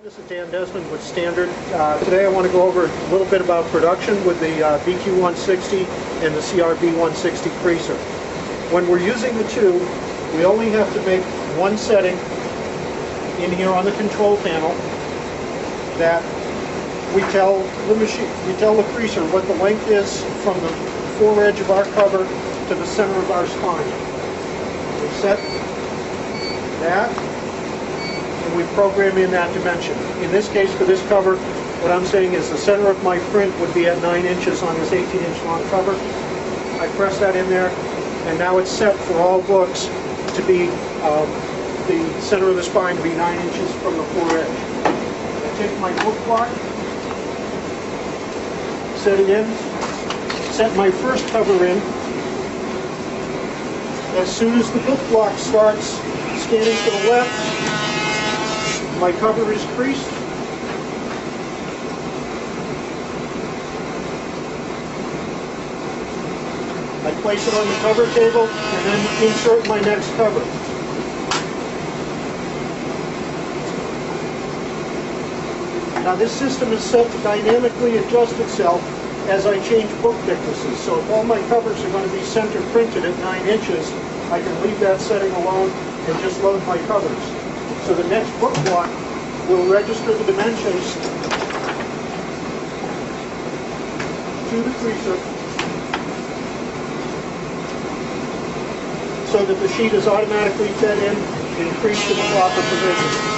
This is Dan Desmond with Standard. Today I want to go over a little bit about production with the BQ-160 and the CRB-160 creaser. When we're using the two, we only have to make one setting in here on the control panel that we tell the machine, we tell the creaser what the length is from the foredge of our cover to the center of our spine. We set that, and we program in that dimension. In this case, for this cover, what I'm saying is the center of my print would be at 9 inches on this 18-inch long cover. I press that in there, and now it's set for all books to be the center of the spine to be 9 inches from the foredge. I take my book block, set it in, set my first cover in. As soon as the book block starts scanning to the left, my cover is creased. I place it on the cover table and then insert my next cover. Now this system is set to dynamically adjust itself as I change book thicknesses. So if all my covers are going to be center printed at 9 inches, I can leave that setting alone and just load my covers. So the next book block will register the dimensions to the creaser so that the sheet is automatically fed in and creased in the proper position.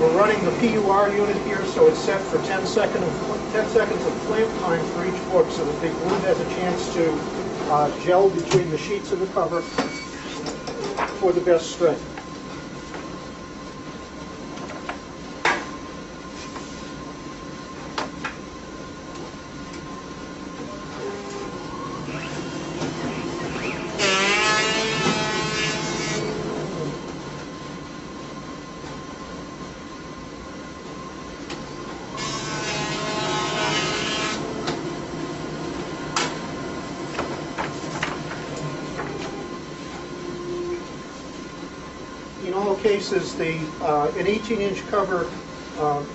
We're running the PUR unit here, so it's set for 10 seconds of clamp time for each book so that the glue has a chance to gel between the sheets of the cover for the best strength. In all cases, an 18-inch cover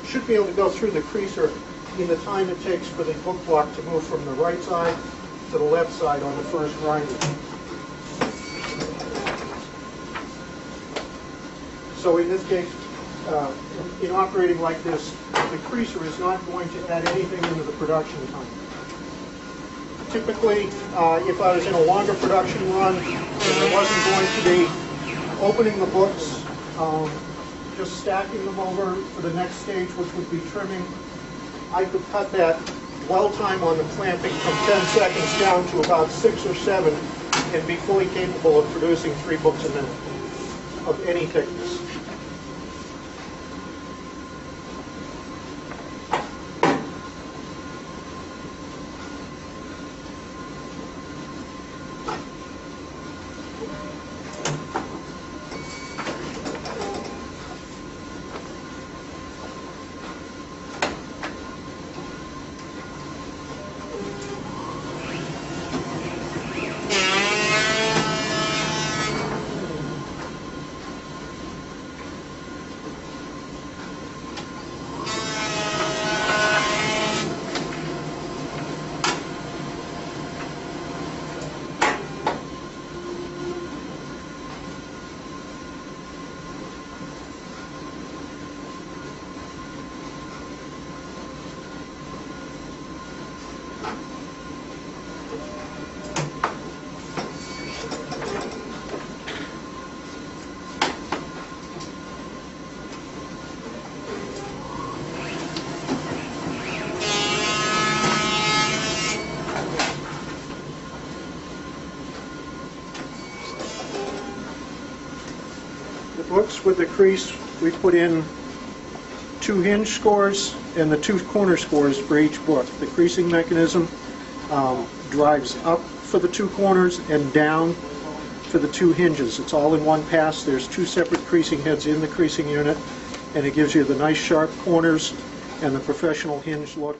should be able to go through the creaser in the time it takes for the book block to move from the right side to the left side on the first grinding. So in this case, in operating like this, the creaser is not going to add anything into the production time. Typically, if I was in a longer production run and I wasn't going to be opening the books, just stacking them over for the next stage, which would be trimming, I could cut that dwell time on the clamping from 10 seconds down to about 6 or 7 and be fully capable of producing 3 books a minute of any thickness. Books with the crease, we put in 2 hinge scores and the 2 corner scores for each book. The creasing mechanism drives up for the 2 corners and down for to the two hinges. It's all in one pass. There's two separate creasing heads in the creasing unit, and it gives you the nice sharp corners and the professional hinge look.